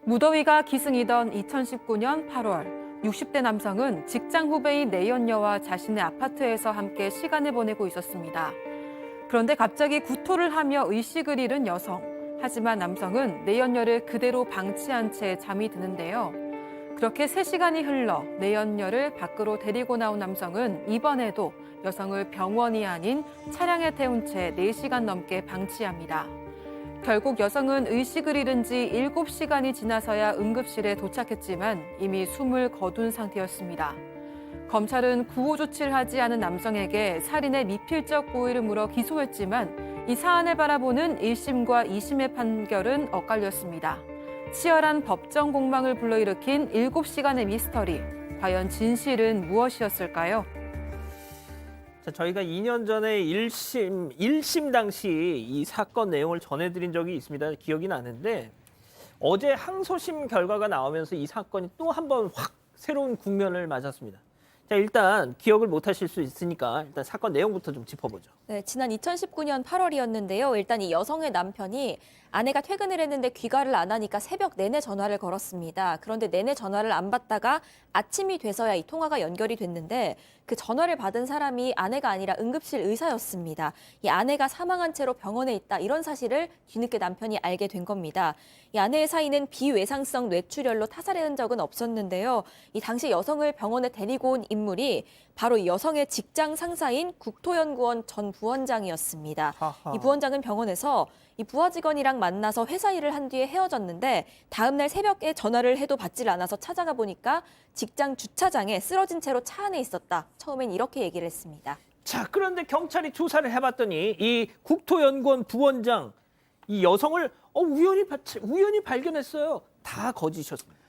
무더위가 기승이던 2019년 8월, 60대 남성은 직장 후배인 내연녀와 자신의 아파트에서 함께 시간을 보내고 있었습니다. 그런데 갑자기 구토를 하며 의식을 잃은 여성. 하지만 남성은 내연녀를 그대로 방치한 채 잠이 드는데요. 그렇게 3시간이 흘러 내연녀를 밖으로 데리고 나온 남성은 이번에도 여성을 병원이 아닌 차량에 태운 채 4시간 넘게 방치합니다. 결국 여성은 의식을 잃은 지 7시간이 지나서야 응급실에 도착했지만 이미 숨을 거둔 상태였습니다. 검찰은 구호 조치를 하지 않은 남성에게 살인의 미필적 고의를 물어 기소했지만 이 사안을 바라보는 1심과 2심의 판결은 엇갈렸습니다. 치열한 법정 공방을 불러일으킨 7시간의 미스터리. 과연 진실은 무엇이었을까요? 자, 저희가 2년 전에 1심 당시 이 사건 내용을 전해드린 적이 있습니다. 기억이 나는데 어제 항소심 결과가 나오면서 이 사건이 또 한 번 확 새로운 국면을 맞았습니다. 자, 일단 기억을 못 하실 수 있으니까 일단 사건 내용부터 좀 짚어보죠. 네, 지난 2019년 8월이었는데요. 일단 이 여성의 남편이 아내가 퇴근을 했는데 귀가를 안 하니까 새벽 내내 전화를 걸었습니다. 그런데 내내 전화를 안 받다가 아침이 돼서야 이 통화가 연결이 됐는데 그 전화를 받은 사람이 아내가 아니라 응급실 의사였습니다. 이 아내가 사망한 채로 병원에 있다 이런 사실을 뒤늦게 남편이 알게 된 겁니다. 이 아내의 사인은 비외상성 뇌출혈로 타살의 흔적은 없었는데요. 이 당시 여성을 병원에 데리고 온 인물이 바로 이 여성의 직장 상사인 국토연구원 전 부원장이었습니다. 하하. 이 부원장은 병원에서 이 부하 직원이랑 만나서 회사 일을 한 뒤에 헤어졌는데 다음 날 새벽에 전화를 해도 받질 않아서 찾아가 보니까 직장 주차장에 쓰러진 채로 차 안에 있었다. 처음엔 이렇게 얘기를 했습니다. 자, 그런데 경찰이 조사를 해봤더니 이 국토연구원 부원장 이 여성을 우연히 발견했어요. 다 거짓이었습니다.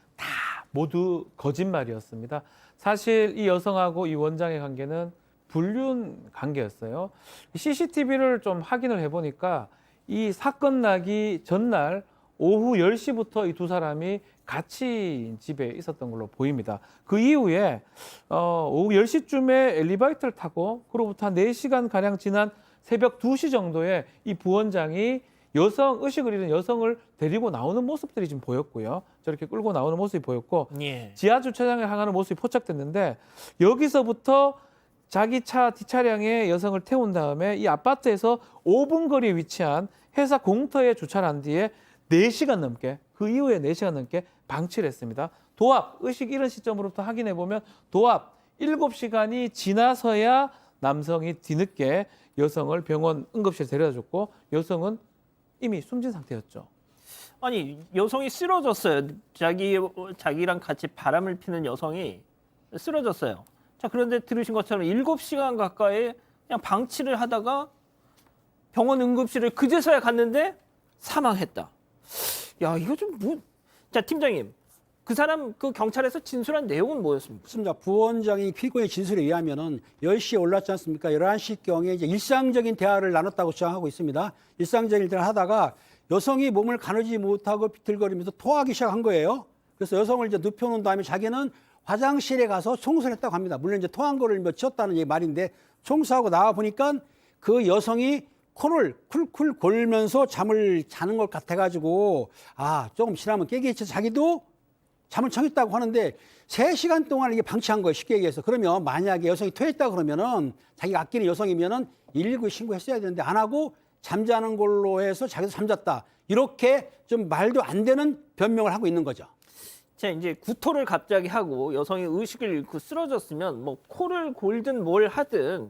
모두 거짓말이었습니다. 사실 이 여성하고 이 원장의 관계는 불륜 관계였어요. CCTV를 좀 확인을 해보니까 이 사건 나기 전날 오후 10시부터 이 두 사람이 같이 집에 있었던 걸로 보입니다. 그 이후에 오후 10시쯤에 엘리베이터를 타고 그로부터 한 4시간가량 지난 새벽 2시 정도에 이 부원장이 의식을 잃은 여성을 데리고 나오는 모습들이 좀 보였고요. 저렇게 끌고 나오는 모습이 보였고 예. 지하 주차장에 향하는 모습이 포착됐는데 여기서부터 자기 차 뒷차량에 여성을 태운 다음에 이 아파트에서 5분 거리에 위치한 회사 공터에 주차를 한 뒤에 4시간 넘게 그 이후에 4시간 넘게 방치를 했습니다. 도합, 의식 잃은 시점으로부터 확인해 보면 도합 7시간이 지나서야 남성이 뒤늦게 여성을 병원 응급실에 데려다 줬고 여성은 이미 숨진 상태였죠. 아니, 여성이 쓰러졌어요. 자기랑 같이 바람을 피는 여성이 쓰러졌어요. 자, 그런데 들으신 것처럼 7시간 가까이 그냥 방치를 하다가 병원 응급실을 그제서야 갔는데 사망했다. 야, 이거 좀 뭐... 자, 팀장님. 그 사람 경찰에서 진술한 내용은 뭐였습니까? 그렇습니다. 부원장이 피고의 진술에 의하면은 10시에 올랐지 않습니까? 11시경에 이제 일상적인 대화를 나눴다고 주장하고 있습니다. 일상적인 대화를 하다가 여성이 몸을 가누지 못하고 비틀거리면서 토하기 시작한 거예요. 그래서 여성을 이제 눕혀놓은 다음에 자기는 화장실에 가서 청소를 했다고 합니다. 물론 이제 토한 거를 치웠다는 말인데 청소하고 나와 보니까 그 여성이 코를 쿨쿨 골면서 잠을 자는 것 같아가지고 조금 지나면 깨겠지. 자기도 잠을 청했다고 하는데 3시간 동안 이게 방치한 거예요. 쉽게 얘기해서. 그러면 만약에 여성이 토했다 그러면은 자기가 아끼는 여성이면은 119에 신고했어야 되는데 안 하고 잠자는 걸로 해서 자기도 잠잤다. 이렇게 좀 말도 안 되는 변명을 하고 있는 거죠. 자, 이제 구토를 갑자기 하고 여성이 의식을 잃고 쓰러졌으면 뭐 코를 골든 뭘 하든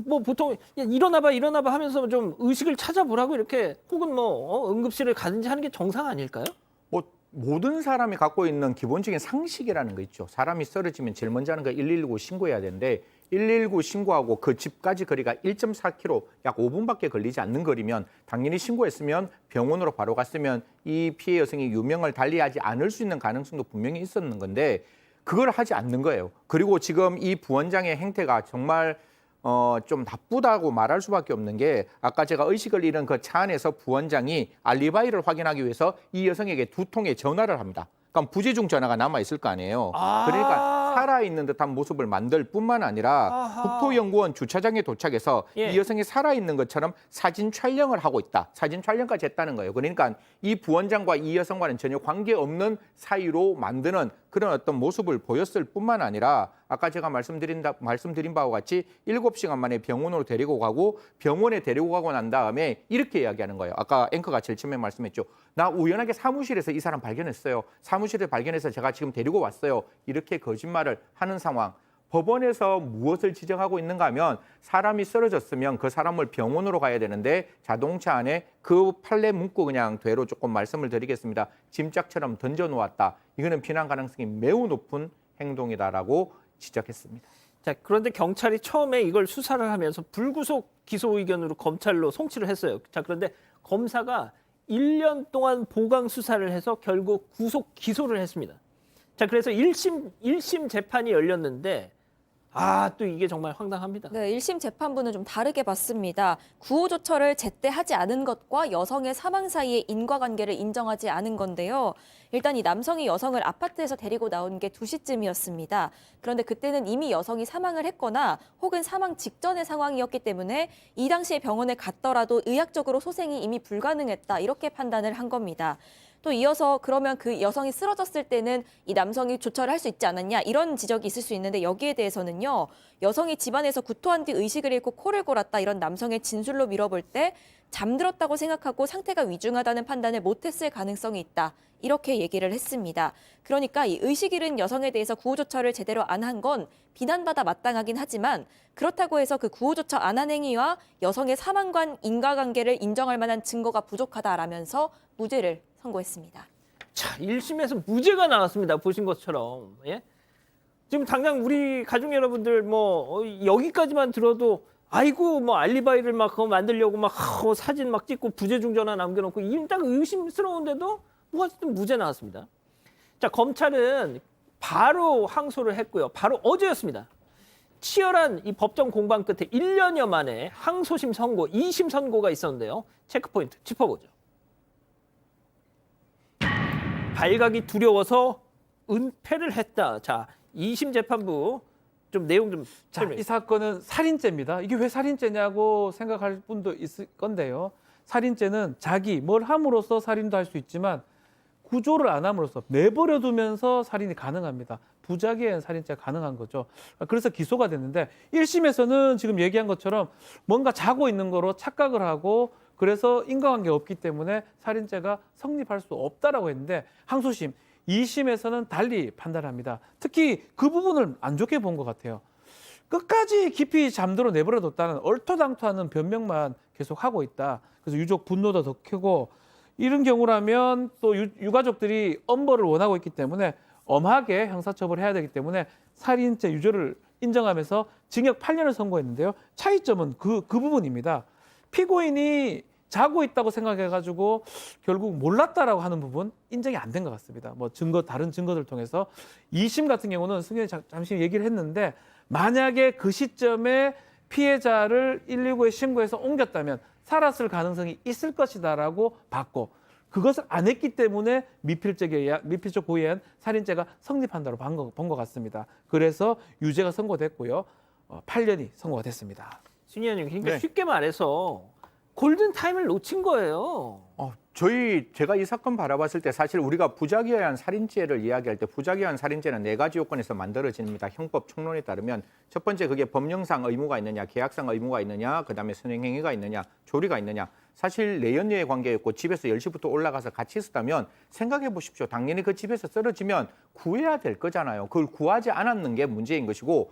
뭐 보통 야, 일어나봐 하면서 좀 의식을 찾아보라고 이렇게 혹은 뭐 응급실을 가든지 하는 게 정상 아닐까요? 뭐 모든 사람이 갖고 있는 기본적인 상식이라는 거 있죠. 사람이 쓰러지면 제일 먼저 하는 거 119 신고해야 되는데 119 신고하고 그 집까지 거리가 1.4km, 약 5분밖에 걸리지 않는 거리면 당연히 신고했으면 병원으로 바로 갔으면 이 피해 여성이 유명을 달리하지 않을 수 있는 가능성도 분명히 있었는 건데 그걸 하지 않는 거예요. 그리고 지금 이 부원장의 행태가 정말 좀 나쁘다고 말할 수밖에 없는 게 아까 제가 의식을 잃은 그 차 안에서 부원장이 알리바이를 확인하기 위해서 이 여성에게 2통의 전화를 합니다. 그럼 부재중 전화가 남아 있을 거 아니에요. 그러니까 살아있는 듯한 모습을 만들 뿐만 아니라 아하. 국토연구원 주차장에 도착해서 예. 이 여성이 살아있는 것처럼 사진 촬영을 하고 있다. 사진 촬영까지 했다는 거예요. 그러니까 이 부원장과 이 여성과는 전혀 관계없는 사이로 만드는 그런 어떤 모습을 보였을 뿐만 아니라 아까 제가 말씀드린 바와 같이 7시간 만에 병원으로 데리고 가고 병원에 데리고 가고 난 다음에 이렇게 이야기하는 거예요. 아까 앵커가 제일 처음에 말씀했죠. 나 우연하게 사무실에서 이 사람 발견했어요. 사무실에 발견해서 제가 지금 데리고 왔어요. 이렇게 거짓말을 하는 상황. 법원에서 무엇을 지적하고 있는가 하면 사람이 쓰러졌으면 그 사람을 병원으로 가야 되는데 자동차 안에 그 판례 문구 그냥 되로 조금 말씀을 드리겠습니다. 짐짝처럼 던져놓았다. 이거는 비난 가능성이 매우 높은 행동이다라고 지적했습니다. 자, 그런데 경찰이 처음에 이걸 수사를 하면서 불구속 기소 의견으로 검찰로 송치를 했어요. 자, 그런데 검사가 1년 동안 보강 수사를 해서 결국 구속 기소를 했습니다. 자, 그래서 1심 재판이 열렸는데 또 이게 정말 황당합니다. 네, 1심 재판부는 좀 다르게 봤습니다. 구호조처를 제때 하지 않은 것과 여성의 사망 사이의 인과관계를 인정하지 않은 건데요. 일단 이 남성이 여성을 아파트에서 데리고 나온 게 2시쯤이었습니다. 그런데 그때는 이미 여성이 사망을 했거나 혹은 사망 직전의 상황이었기 때문에 이 당시에 병원에 갔더라도 의학적으로 소생이 이미 불가능했다. 이렇게 판단을 한 겁니다. 또 이어서 그러면 그 여성이 쓰러졌을 때는 이 남성이 조처를 할 수 있지 않았냐 이런 지적이 있을 수 있는데 여기에 대해서는요. 여성이 집안에서 구토한 뒤 의식을 잃고 코를 골았다 이런 남성의 진술로 밀어볼 때 잠들었다고 생각하고 상태가 위중하다는 판단을 못했을 가능성이 있다. 이렇게 얘기를 했습니다. 그러니까 이 의식 잃은 여성에 대해서 구호조처를 제대로 안 한 건 비난받아 마땅하긴 하지만 그렇다고 해서 그 구호조처 안 한 행위와 여성의 사망관 인과관계를 인정할 만한 증거가 부족하다라면서 무죄를 선고했습니다. 자, 1심에서 무죄가 나왔습니다. 보신 것처럼. 예? 지금 당장 우리 가족 여러분들 여기까지만 들어도 아이고 알리바이를 막 그거 만들려고 막 사진 막 찍고 부재중 전화 남겨놓고 딱 의심스러운데도 어쨌든 무죄 나왔습니다. 자, 검찰은 바로 항소를 했고요. 바로 어제였습니다. 치열한 이 법정 공방 끝에 1년여 만에 항소심 선고, 2심 선고가 있었는데요. 체크포인트 짚어보죠. 발각이 두려워서 은폐를 했다. 자, 2심 재판부 좀 내용 좀 자, 설명해 이 주세요. 사건은 살인죄입니다. 이게 왜 살인죄냐고 생각할 분도 있을 건데요. 살인죄는 자기 뭘 함으로써 살인도 할 수 있지만 구조를 안 함으로써 내버려 두면서 살인이 가능합니다. 부작위에 의한 살인죄가 가능한 거죠. 그래서 기소가 됐는데 1심에서는 지금 얘기한 것처럼 뭔가 자고 있는 거로 착각을 하고 그래서 인과관계가 없기 때문에 살인죄가 성립할 수 없다라고 했는데 항소심 2심에서는 달리 판단합니다. 특히 그 부분을 안 좋게 본 것 같아요. 끝까지 깊이 잠들어 내버려뒀다는 얼토당토하는 변명만 계속하고 있다. 그래서 유족 분노도 더 크고 이런 경우라면 또 유가족들이 엄벌을 원하고 있기 때문에 엄하게 형사처벌해야 되기 때문에 살인죄 유죄를 인정하면서 징역 8년을 선고했는데요. 차이점은 그 부분입니다. 피고인이 자고 있다고 생각해가지고 결국 몰랐다라고 하는 부분 인정이 안 된 것 같습니다. 다른 증거들 통해서 2심 같은 경우는 승현이 잠시 얘기를 했는데 만약에 그 시점에 피해자를 119에 신고해서 옮겼다면 살았을 가능성이 있을 것이다라고 봤고 그것을 안 했기 때문에 미필적 고의에 의한 살인죄가 성립한다고 본 것 같습니다. 그래서 유죄가 선고됐고요. 8년이 선고가 됐습니다. 승현님, 그러니까 네. 쉽게 말해서 골든 타임을 놓친 거예요. 제가 이 사건 바라봤을 때 사실 우리가 부작위에 의한 살인죄를 이야기할 때 부작위에 의한 살인죄는 4가지 요건에서 만들어집니다. 형법 총론에 따르면 첫 번째 그게 법령상 의무가 있느냐, 계약상 의무가 있느냐, 그다음에 선행행위가 있느냐, 조리가 있느냐. 사실 내연녀의 관계였고 집에서 10시부터 올라가서 같이 있었다면 생각해 보십시오. 당연히 그 집에서 쓰러지면 구해야 될 거잖아요. 그걸 구하지 않았는 게 문제인 것이고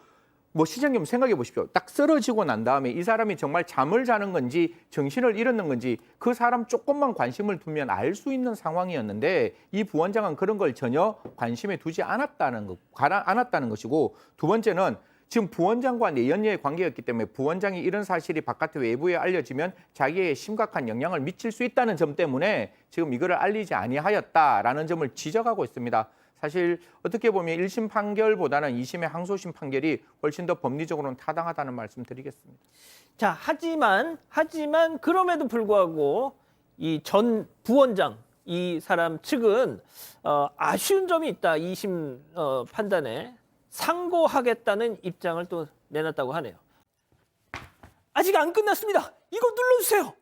시장님 생각해 보십시오. 딱 쓰러지고 난 다음에 이 사람이 정말 잠을 자는 건지 정신을 잃었는 건지 그 사람 조금만 관심을 두면 알 수 있는 상황이었는데 이 부원장은 그런 걸 전혀 관심에 두지 않았다는 것이고 두 번째는 지금 부원장과 내연녀의 관계였기 때문에 부원장이 이런 사실이 바깥의 외부에 알려지면 자기에게 심각한 영향을 미칠 수 있다는 점 때문에 지금 이거를 알리지 아니하였다라는 점을 지적하고 있습니다. 사실 어떻게 보면 1심 판결보다는 2심의 항소심 판결이 훨씬 더 법리적으로는 타당하다는 말씀 드리겠습니다. 자, 하지만 그럼에도 불구하고 이 전 부원장 이 사람 측은 아쉬운 점이 있다. 2심 판단에 상고하겠다는 입장을 또 내놨다고 하네요. 아직 안 끝났습니다. 이거 눌러주세요.